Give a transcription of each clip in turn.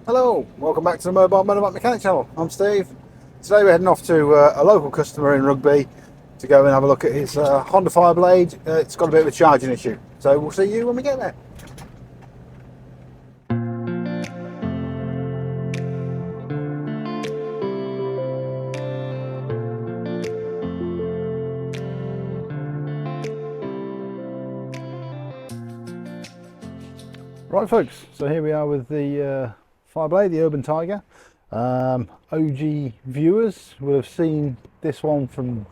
Hello, welcome back to the Mobile Motorbike Mechanic channel. I'm Steve. Today we're heading off to a local customer in Rugby to go and have a look at his Honda Fireblade. It's got a bit of a charging issue, so we'll see you when we get there. Right folks, so here we are with the Fireblade, the Urban Tiger. OG viewers will have seen this one from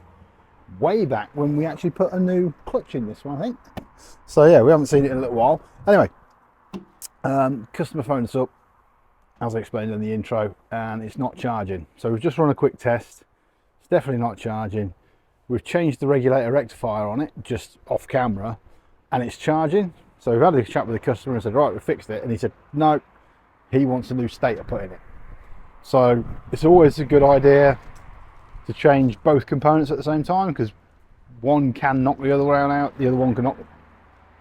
way back when we actually put a new clutch in this one, I think. So yeah, we haven't seen it in a little while. Anyway, customer phoned us up, as I explained in the intro, and it's not charging. So we've just run a quick test. It's definitely not charging. We've changed the regulator rectifier on it just off camera, and it's charging. So we've had a chat with the customer and said, right, we fixed it. And he said, no, he wants a new stator put in it. So it's always a good idea to change both components at the same time, because one can knock the other one out, the other one can knock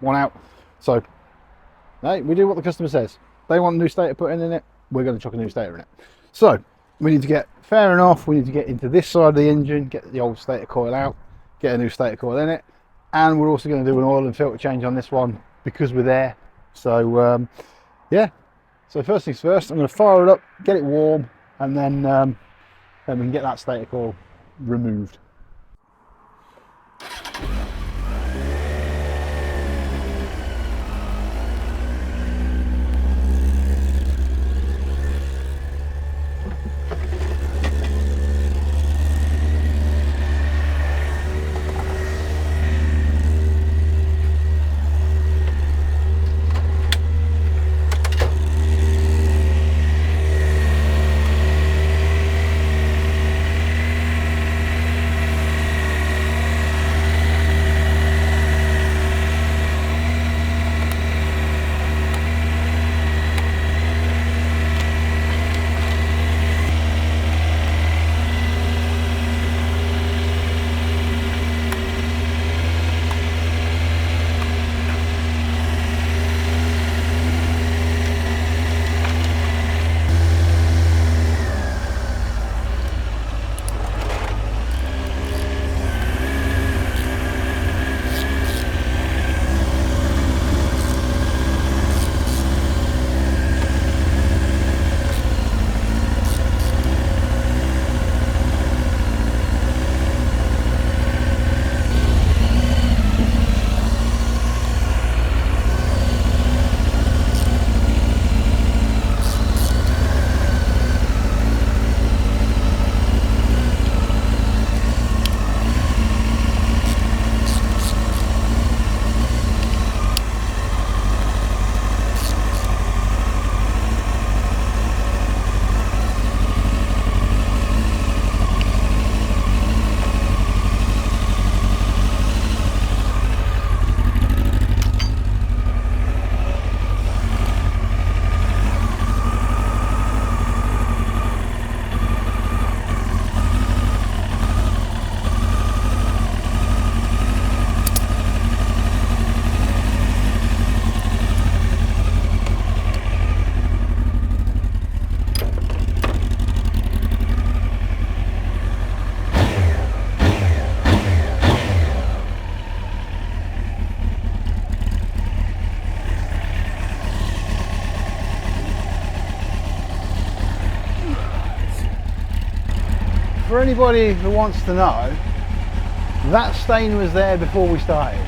one out. So hey, we do what the customer says. They want a new stator put in it, we're going to chuck a new stator in it. So we need to get, fair enough, we need to get into this side of the engine, get the old stator coil out, get a new stator coil in it, and we're also going to do an oil and filter change on this one because we're there. So yeah, so first things first, I'm going to fire it up, get it warm, and then we can get that stator coil removed. For anybody who wants to know, that stain was there before we started.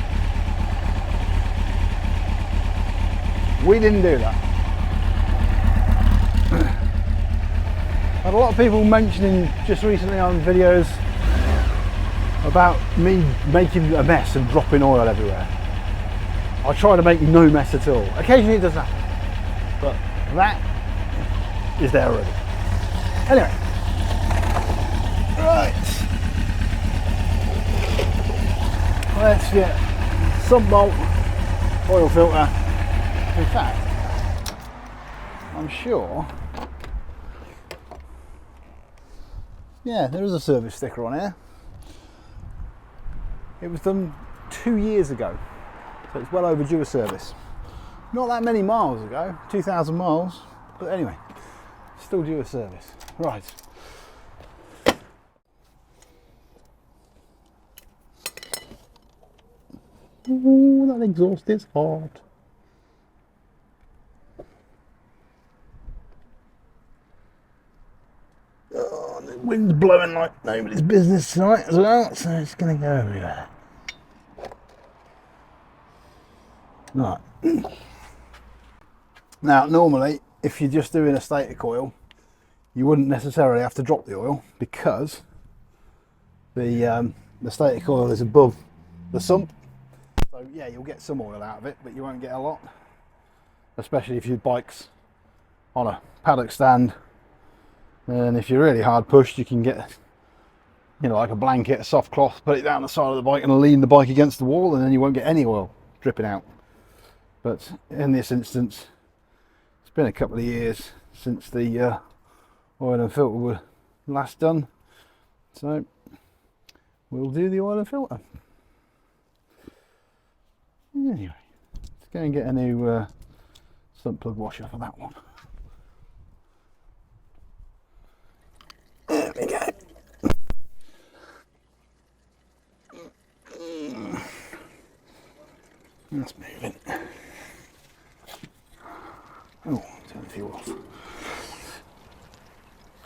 We didn't do that. Had a lot of people mentioning just recently on videos about me making a mess and dropping oil everywhere. I try to make no mess at all. Occasionally it does happen, but that is there already. Anyway. Right, let's get sub-bolt oil filter. In fact, I'm sure, yeah, there is a service sticker on here. It was done 2 years ago, so it's well overdue a service. Not that many miles ago, 2,000 miles, but anyway. Still due a service. Right. Oh, that exhaust is hot. Oh, the wind's blowing like nobody's business tonight as well, so it's going to go everywhere. Right. Now, normally, if you're just doing a stator coil, you wouldn't necessarily have to drop the oil because the stator coil is above the sump. So yeah, you'll get some oil out of it, but you won't get a lot. Especially if your bike's on a paddock stand. And if you're really hard pushed, you can get, you know, like a blanket, a soft cloth, put it down the side of the bike and lean the bike against the wall, and then you won't get any oil dripping out. But in this instance, it's been a couple of years since the oil and filter were last done, so we'll do the oil and filter. Anyway, let's go and get a new sump plug washer for that one. There we go. That's moving. Oh, turn the fuel off.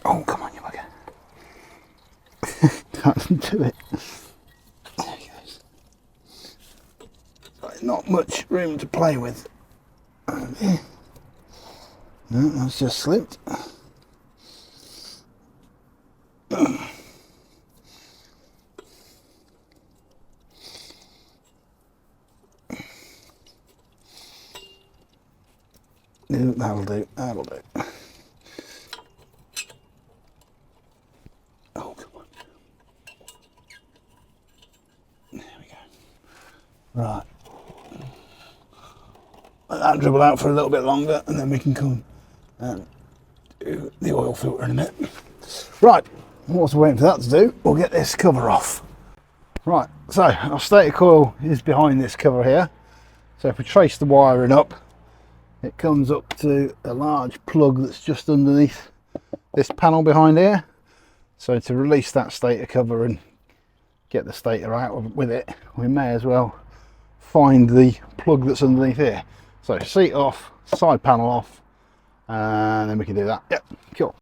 Oh, come on, you bugger. Can't do it. There he goes. Not much room to play with. No, that's just slipped. No, that'll do, that'll do. Oh, come on. There we go. Right. Let that dribble out for a little bit longer and then we can come and do the oil filter in a minute. Right, whilst we're waiting for that to do, we'll get this cover off. Right, so our stator coil is behind this cover here. So if we trace the wiring up, it comes up to a large plug that's just underneath this panel behind here. So to release that stator cover and get the stator out with it, we may as well find the plug that's underneath here. So seat off, side panel off, and then we can do that. Yep, cool.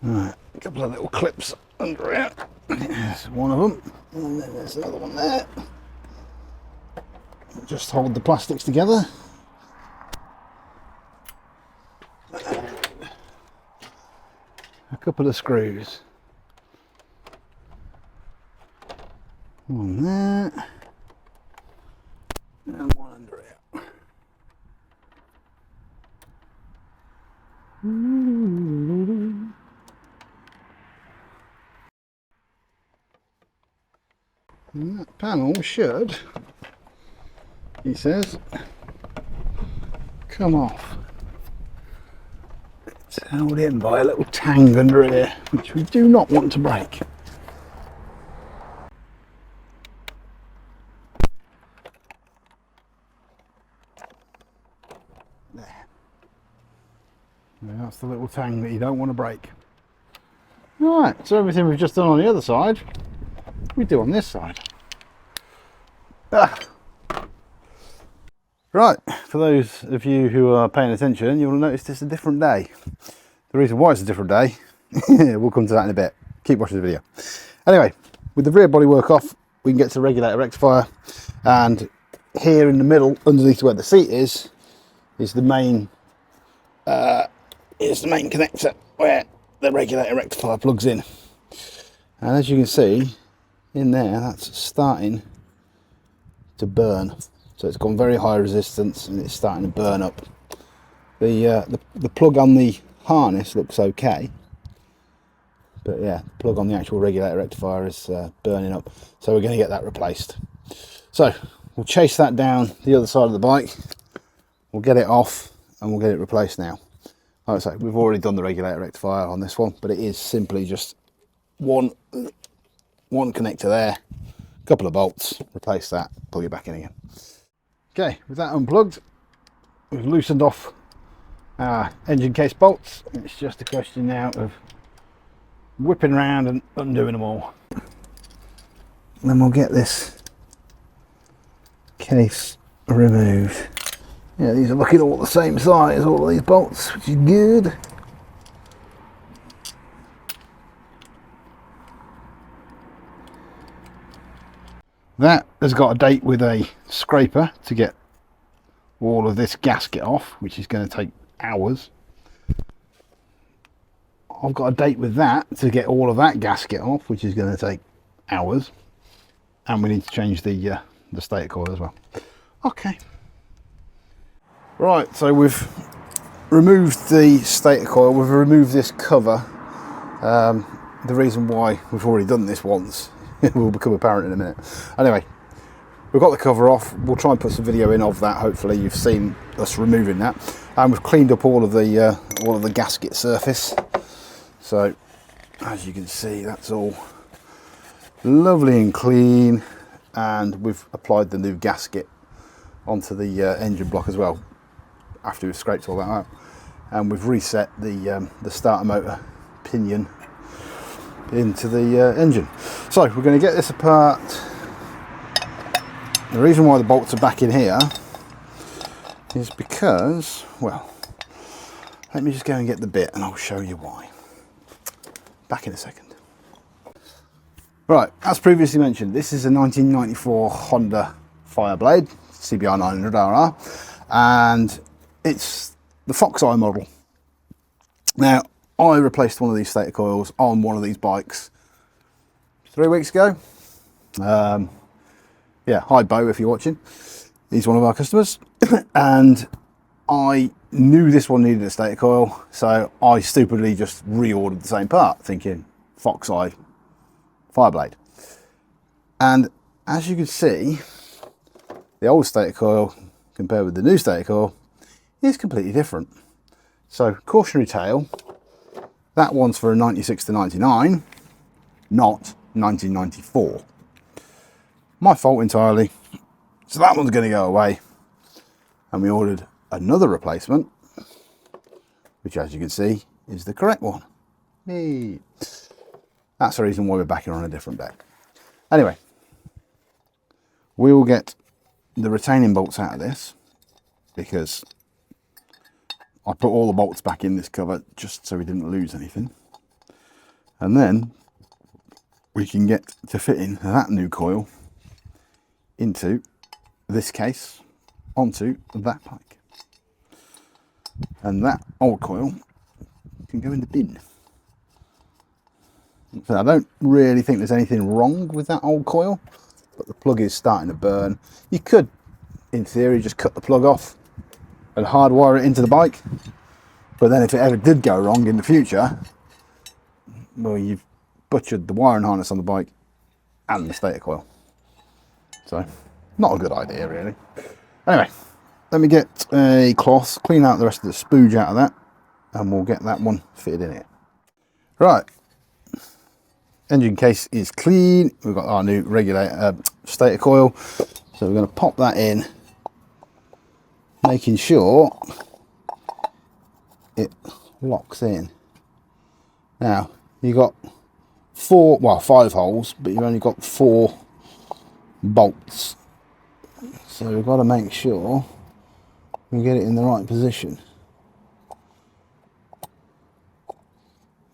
Right, a couple of little clips under here. There's one of them, and then there's another one there. Just hold the plastics together. A couple of screws. One there, and one under here. And that panel should, he says, come off. It's held in by a little tang under here, which we do not want to break. There. And that's the little tang that you don't want to break. Alright, so everything we've just done on the other side, we do on this side. Right, for those of you who are paying attention, you'll notice it's a different day. The reason why it's a different day, we'll come to that in a bit. Keep watching the video. Anyway, with the rear bodywork off, we can get to the regulator rectifier, and here in the middle, underneath where the seat is the main connector where the regulator rectifier plugs in. And as you can see in there, that's starting to burn. So it's gone very high resistance and it's starting to burn up. The plug on the harness looks okay, but yeah, the plug on the actual regulator rectifier is burning up. So we're going to get that replaced. So we'll chase that down the other side of the bike. We'll get it off and we'll get it replaced now. Like I say, we've already done the regulator rectifier on this one, but it is simply just one connector there, a couple of bolts, replace that, plug it back in again. Okay, with that unplugged, we've loosened off our engine case bolts. It's just a question now of whipping around and undoing them all. And then we'll get this case removed. Yeah, these are looking all the same size, all of these bolts, which is good. That has got a date with a scraper to get all of this gasket off, which is going to take hours. I've got a date with that to get all of that gasket off, which is going to take hours. And we need to change the stator coil as well. Okay. Right, so we've removed the stator coil, we've removed this cover. The reason why we've already done this once will become apparent in a minute. Anyway, we've got the cover off. We'll try and put some video in of that. Hopefully you've seen us removing that. And we've cleaned up all of the gasket surface. So as you can see, that's all lovely and clean. And we've applied the new gasket onto the engine block as well, after we've scraped all that out. And we've reset the starter motor pinion into the engine. So we're going to get this apart. The reason why the bolts are back in here is because, well, let me just go and get the bit and I'll show you why. Back in a second. Right, as previously mentioned, this is a 1994 Honda Fireblade CBR 900RR, and it's the Fox Eye model. Now, I replaced one of these stator coils on one of these bikes 3 weeks ago. Yeah, hi Bo, if you're watching. He's one of our customers. And I knew this one needed a stator coil, so I stupidly just reordered the same part, thinking Fox Eye Fireblade. And as you can see, the old stator coil compared with the new stator coil is completely different. So cautionary tale, that one's for a 96 to 99, not 1994. My fault entirely. So that one's going to go away. And we ordered another replacement, which as you can see is the correct one. Hey. That's the reason why we're back here on a different deck. Anyway, we will get the retaining bolts out of this, because I put all the bolts back in this cover just so we didn't lose anything. And then we can get to fitting that new coil into this case onto that bike. And that old coil can go in the bin. So I don't really think there's anything wrong with that old coil, but the plug is starting to burn. You could, in theory, just cut the plug off and hardwire it into the bike. But then if it ever did go wrong in the future, well, you've butchered the wiring harness on the bike and the stator coil. So, not a good idea, really. Anyway, let me get a cloth, clean out the rest of the spooge out of that, and we'll get that one fitted in here. Right. Engine case is clean. We've got our new regulator stator coil, so we're going to pop that in, making sure it locks in. Now you've got 5 holes, but you've only got 4 bolts, so we've got to make sure we get it in the right position.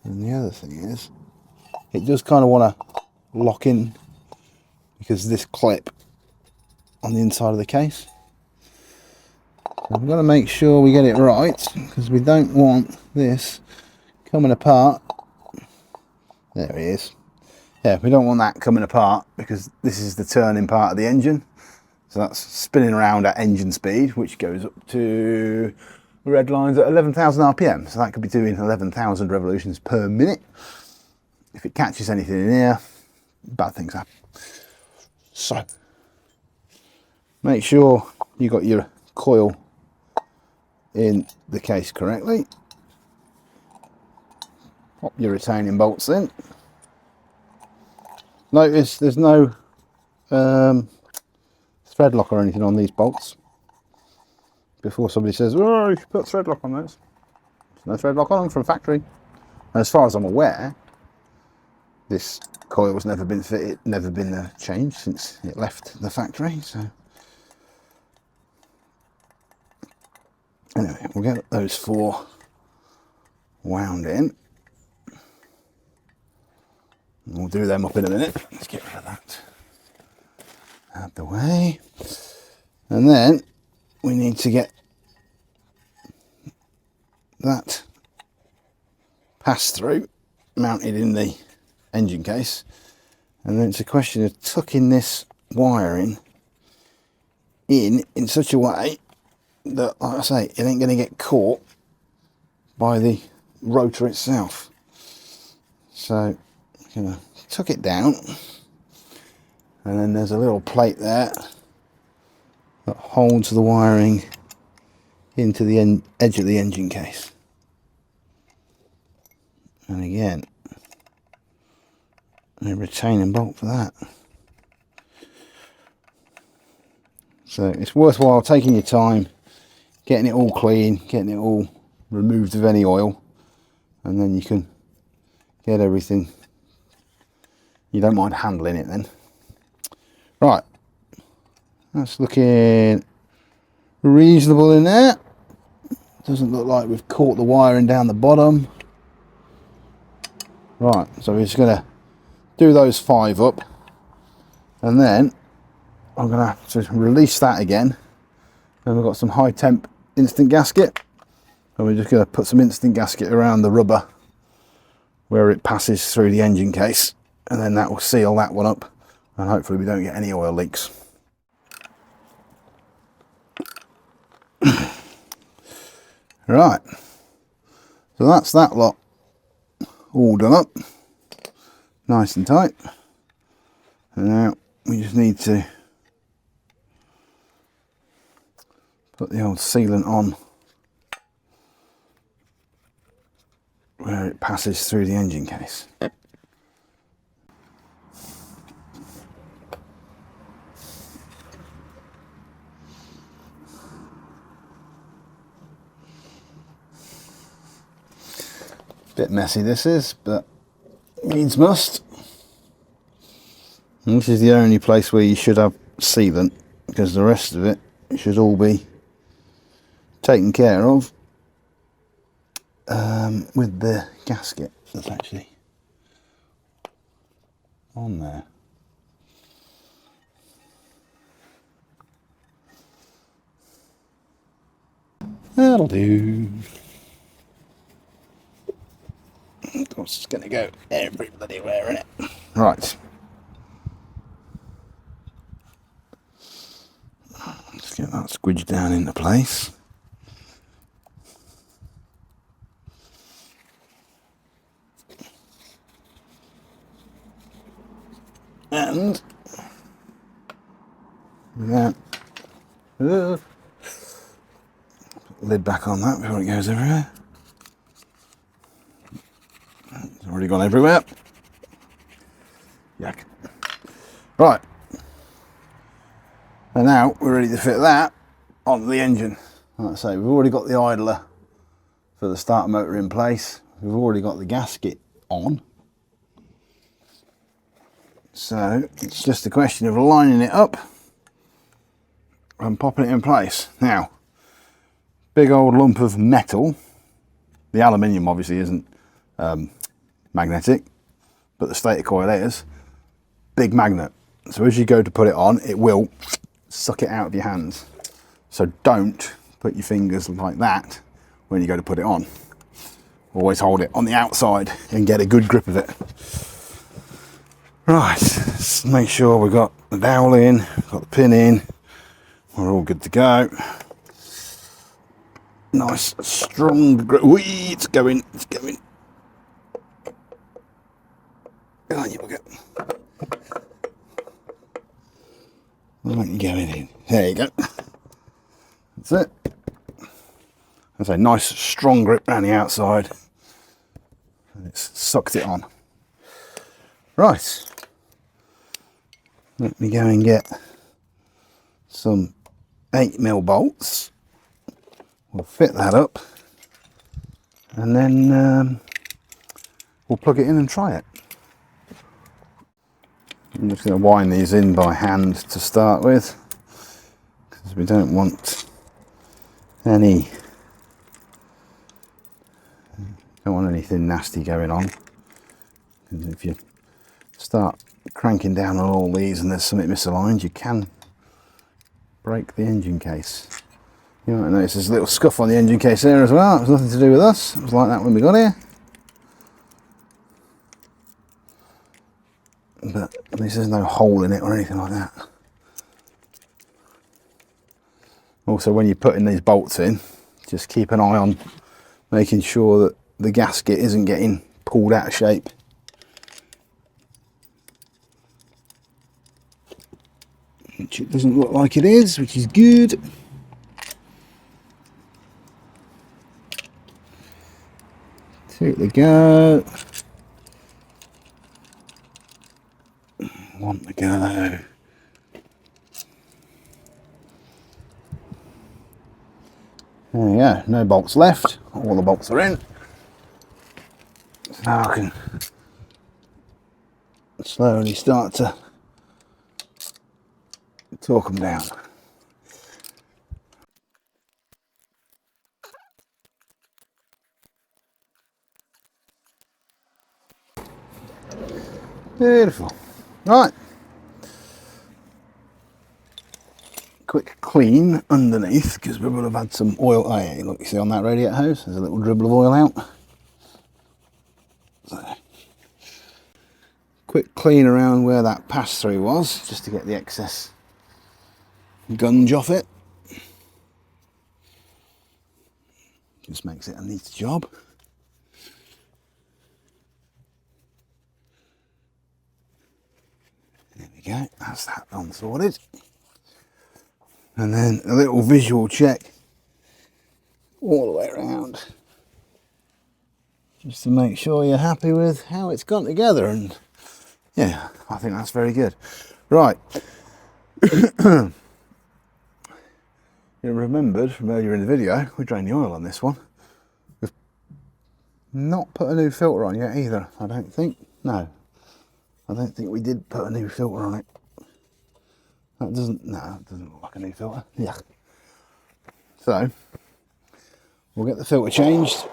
And the other thing is, it does kind of want to locking because of this clip on the inside of the case. We've got to make sure we get it right because we don't want this coming apart. There it is. Yeah, we don't want that coming apart because this is the turning part of the engine. So that's spinning around at engine speed, which goes up to red lines at 11,000 RPM. So that could be doing 11,000 revolutions per minute. If it catches anything in here, bad things happen. So make sure you got your coil in the case correctly. Pop your retaining bolts in. Notice there's no thread lock or anything on these bolts. Before somebody says, oh, you should put thread lock on those. There's no thread lock on them from factory. And as far as I'm aware, this coil's never been fitted, never been changed since it left the factory. So anyway, we'll get those 4 wound in. We'll do them up in a minute. Let's get rid of that out the way. And then we need to get that pass-through mounted in the engine case. And then it's a question of tucking this wiring in such a way that, like I say, it ain't going to get caught by the rotor itself. So going to tuck it down, and then there's a little plate there that holds the wiring into the edge of the engine case. And again, a retaining bolt for that. So it's worthwhile taking your time, getting it all clean, getting it all removed of any oil, and then you can get everything. You don't mind handling it then. Right, that's looking reasonable in there. Doesn't look like we've caught the wiring down the bottom. Right, so we're just going to do those 5 up, and then I'm going to have to release that again. Then we've got some high temp instant gasket, and we're just going to put some instant gasket around the rubber where it passes through the engine case, and then that will seal that one up, and hopefully we don't get any oil leaks. Right, so that's that lot all done up, nice and tight. And now we just need to put the old sealant on where it passes through the engine case. Bit messy this is, but needs must. And this is the only place where you should have sealant, because the rest of it should all be taken care of with the gasket that's actually on there. That'll do. Of course, it's going to go every bloody where in it. Right. Let's get that squidged down into place. And that, put the lid back on that before it goes everywhere. It's already gone everywhere. Yuck. Right. And now we're ready to fit that on the engine. Like I say, we've already got the idler for the starter motor in place. We've already got the gasket on. So it's just a question of lining it up and popping it in place. Now, big old lump of metal. The aluminium obviously isn't magnetic, but the stator coil is. big magnet. So as you go to put it on, it will suck it out of your hands. So don't put your fingers like that when you go to put it on. Always hold it on the outside and get a good grip of it. Right, let's make sure we've got the dowel in, got the pin in, we're all good to go. Nice strong grip. Whee, it's going, it's going. Oh, you go. Right, going in. There you go. That's it. That's a nice strong grip around the outside. And it's sucked it on. Right. Let me go and get some 8mm bolts. We'll fit that up. And then we'll plug it in and try it. I'm just going to wind these in by hand to start with, because we don't want anything nasty going on. Because if you start cranking down on all these and there's something misaligned, you can break the engine case. You might notice there's a little scuff on the engine case there as well. It was nothing to do with us. It was like that when we got here. But at least there's no hole in it or anything like that. Also, when you're putting these bolts in, just keep an eye on making sure that the gasket isn't getting pulled out of shape. Which it doesn't look like it is, which is good. Two to go. One to go. There we go, no bolts left, all the bolts are in. So now I can slowly start to torque them down. Beautiful. Right. Quick clean underneath, because we would have had some oil. Oh yeah, look, you see on that radiator hose, there's a little dribble of oil out. So, quick clean around where that pass through was, just to get the excess gunge off it. Just makes it a neat job. There we go, that's that done sorted. And then a little visual check all the way around, just to make sure you're happy with how it's gone together. And yeah, I think that's very good. Right. You remembered from earlier in the video, we drained the oil on this one. We've not put a new filter on yet either, I don't think. No, I don't think we did put a new filter on it. That doesn't, no, that doesn't look like a new filter. Yeah. So, we'll get the filter changed.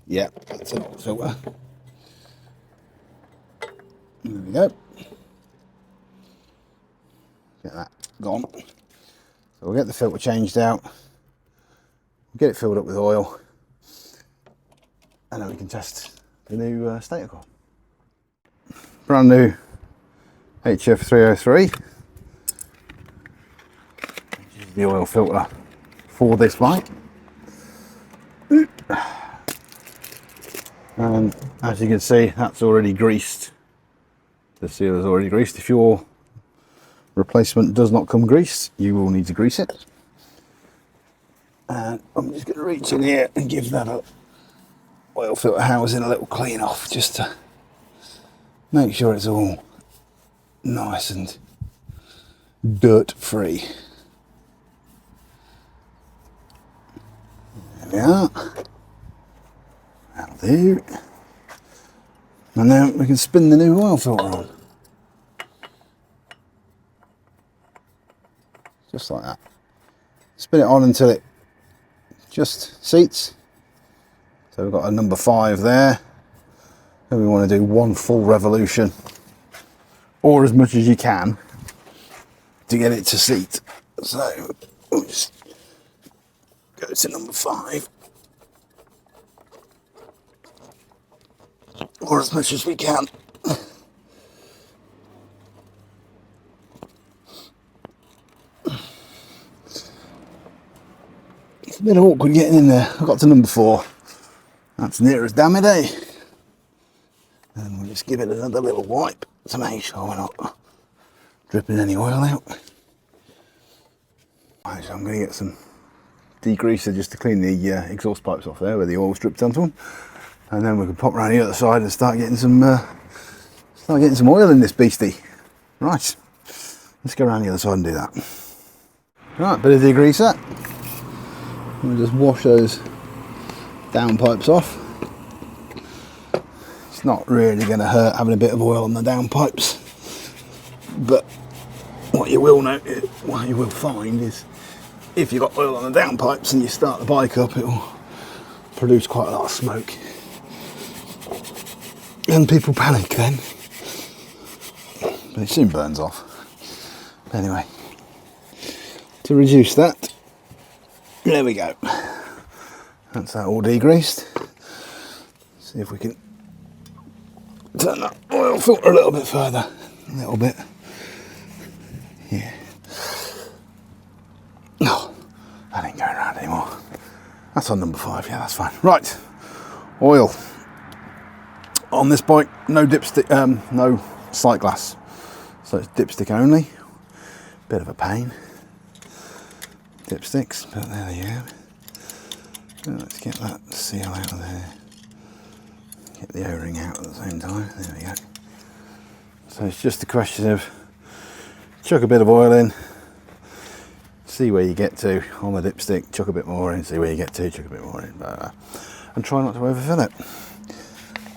Yeah, that's an old filter. There we go. Get that gone. So we'll get the filter changed out. We'll get it filled up with oil. And then we can test the new Stator Coil. Brand new HF303, which is the oil filter for this bike. And as you can see, that's already greased. The seal is already greased. If your replacement does not come greased, you will need to grease it. And I'm just going to reach in here and give that a oil filter housing a little clean off, just to make sure it's all nice and dirt free. There we are. That'll do. And now we can spin the new oil filter on. Just like that. Spin it on until it just seats. So we've got a number 5 there. And we want to do one full revolution or as much as you can to get it to seat. So we'll just go to number 5, or as much as we can. It's a bit awkward getting in there. I got to number 4. That's near as damn it, eh? And we'll just give it another little wipe to make sure we're not dripping any oil out. Right, so I'm going to get some degreaser just to clean the exhaust pipes off there where the oil's dripped onto them, and then we can pop around the other side and start getting some oil in this beastie. Right, let's go around the other side and do that. Right, bit of degreaser. We'll just wash those down pipes off. It's not really going to hurt having a bit of oil on the down pipes, but what you will find is if you've got oil on the down pipes and you start the bike up, it will produce quite a lot of smoke, and people panic then, but it soon burns off. Anyway, to reduce that, there we go. That's that all degreased. See if we can turn that oil filter a little bit further. A little bit. Yeah. No, that ain't going around anymore. That's on number 5, yeah, that's fine. Right, oil. On this bike, no dipstick, no sight glass. So it's dipstick only. Bit of a pain. Dipsticks, but there you go. Let's get that seal out of there. Get the O-ring out at the same time. There we go. So it's just a question of chuck a bit of oil in, see where you get to on the dipstick, chuck a bit more in, see where you get to, chuck a bit more in, blah, blah, and try not to overfill it.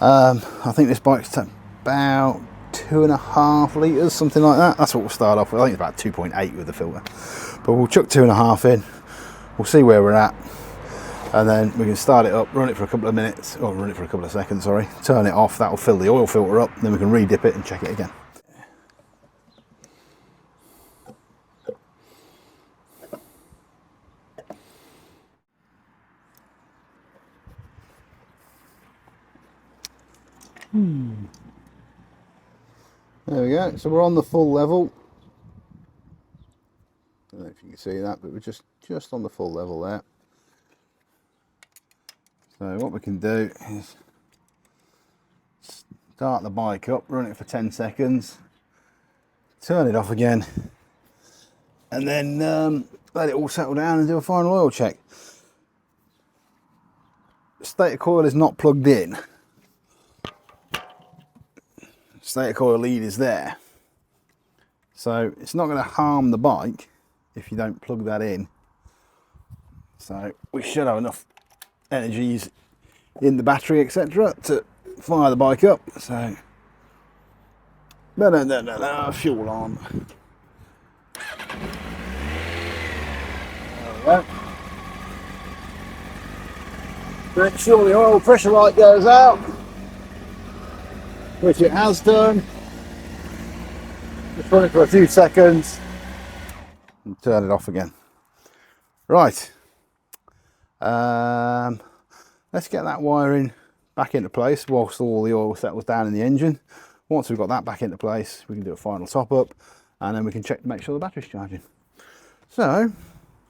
I think this bike's about 2.5 litres, something like that. That's what we'll start off with. I think it's about 2.8 with the filter, but we'll chuck 2.5 in, we'll see where we're at, and then we can start it up, run it for a couple of minutes, or run it for a couple of seconds, sorry, turn it off, that'll fill the oil filter up, then we can re-dip it and check it again. There we go, so we're on the full level. I don't know if you can see that, but we're just on the full level there. So what we can do is start the bike up, run it for 10 seconds, turn it off again, and then let it all settle down and do a final oil check. The stator coil is not plugged in. Stator coil lead is there, so it's not going to harm the bike if you don't plug that in. So we should have enough energies in the battery, etc., to fire the bike up. So fuel on. There we go. Make sure the oil pressure light goes out, which it has done. Just run it for a few seconds and turn it off again. Right, let's get that wiring back into place whilst all the oil settles down in the engine. Once we've got that back into place, we can do a final top up, and then we can check to make sure the battery's charging. So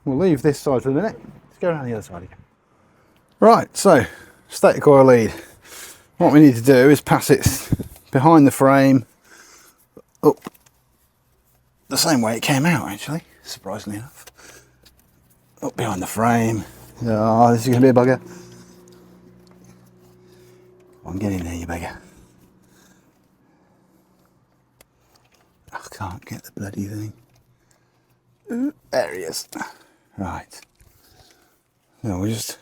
we'll leave this side for a minute. Let's go around the other side again. Right, so stator coil lead. What we need to do is pass it behind the frame up the same way it came out, actually, surprisingly enough. Up behind the frame. Oh, this is going to be a bugger. Come on, get in there, you beggar. I can't get the bloody thing. There he is. Right. Now we'll just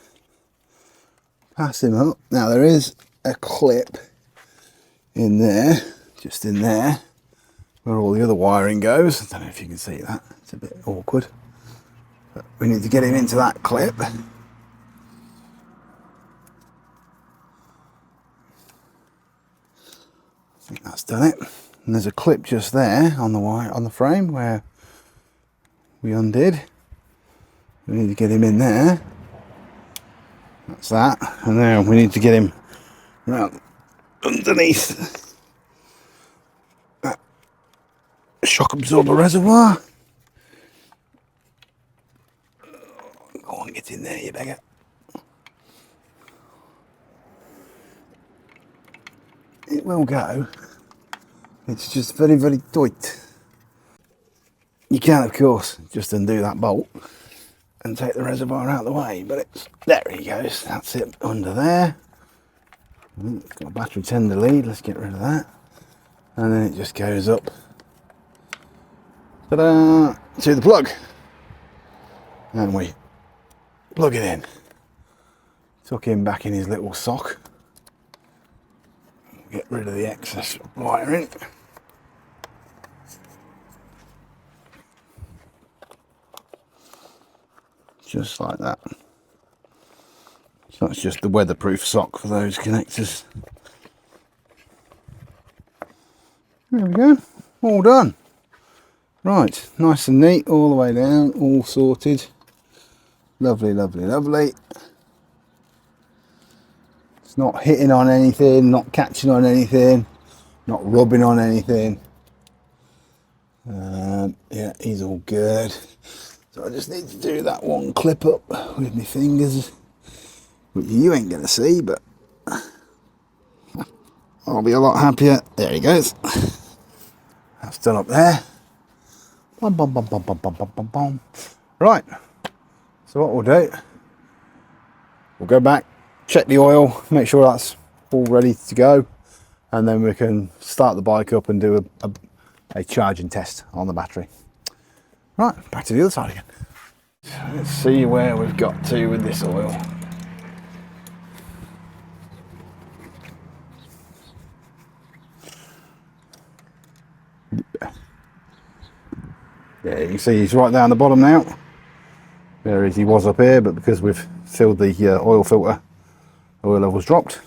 pass him up. Now there is a clip in there, just in there, where all the other wiring goes. I don't know if you can see that, it's a bit awkward, but we need to get him into that clip. I think that's done it. And there's a clip just there on the wire, on the frame where we undid. We need to get him in there. That's that. And now we need to get him around underneath that shock absorber reservoir. Go on, get in there, you beggar. It will go. It's just very, very tight. You can, of course, just undo that bolt and take the reservoir out of the way, but it's, there he goes. That's it, under there. It's got a battery tender lead, let's get rid of that. And then it just goes up, ta-da, to the plug. And we plug it in. Tuck him back in his little sock. Get rid of the excess wiring. Just like that. So that's just the weatherproof sock for those connectors. There we go, all done. Right, nice and neat all the way down, all sorted. Lovely, lovely, lovely. It's not hitting on anything, not catching on anything, not rubbing on anything. Yeah, he's all good. So I just need to do that one clip up with my fingers, which you ain't gonna see, but I'll be a lot happier. There he goes. That's done up there. Bum, bum, bum, bum, bum, bum, bum, bum, bum. Right, so what we'll do, we'll go back, check the oil, make sure that's all ready to go, and then we can start the bike up and do a charging test on the battery. Right, back to the other side again. So let's see where we've got to with this oil. Yeah, you can see he's right down the bottom now. Whereas he was up here, but because we've filled the oil filter, oil level's dropped.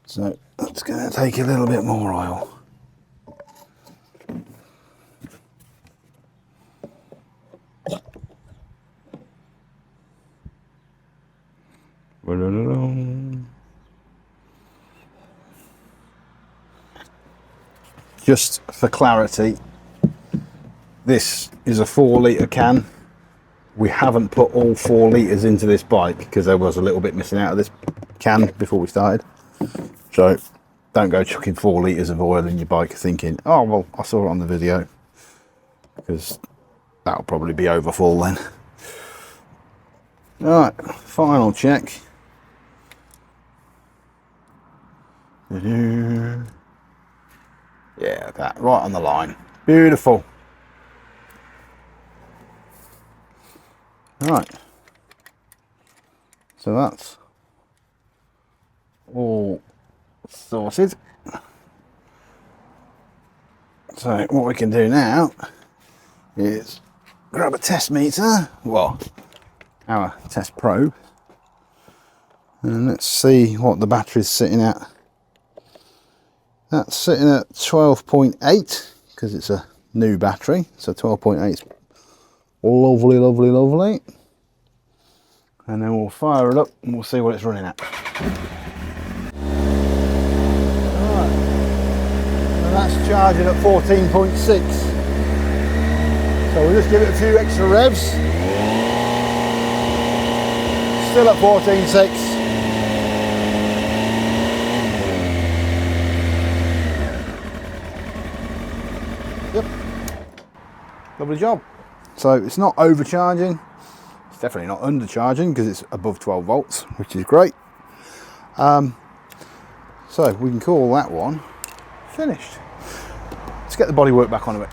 So that's going to take a little bit more oil. Just for clarity, this is a 4-litre can. We haven't put all 4 litres into this bike because there was a little bit missing out of this can before we started. So don't go chucking 4 litres of oil in your bike thinking, oh well, I saw it on the video, because that'll probably be over full then. Alright, final check. Yeah, that right on the line. Beautiful. Right. So that's all sorted. So what we can do now is grab a test meter, well, our test probe, and let's see what the battery's sitting at. That's sitting at 12.8 because it's a new battery, so 12.8 is lovely, lovely, lovely. And then we'll fire it up and we'll see what it's running at. Alright, and that's charging at 14.6. So we'll just give it a few extra revs. Still at 14.6. Yep. Lovely job. So it's not overcharging. It's definitely not undercharging because it's above 12 volts, which is great. So we can call that one finished. Let's get the bodywork back onto it.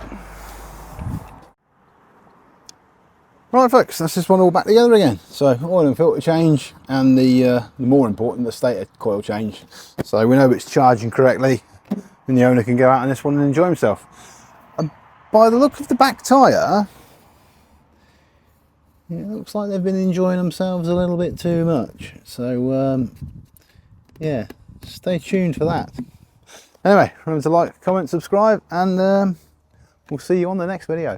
Right folks, that's this one all back together again. So oil and filter change, and the more important, the stator coil change. So we know it's charging correctly, and the owner can go out on this one and enjoy himself. By the look of the back tyre, it looks like they've been enjoying themselves a little bit too much. So yeah, stay tuned for that. Anyway, remember to like, comment, subscribe, and we'll see you on the next video.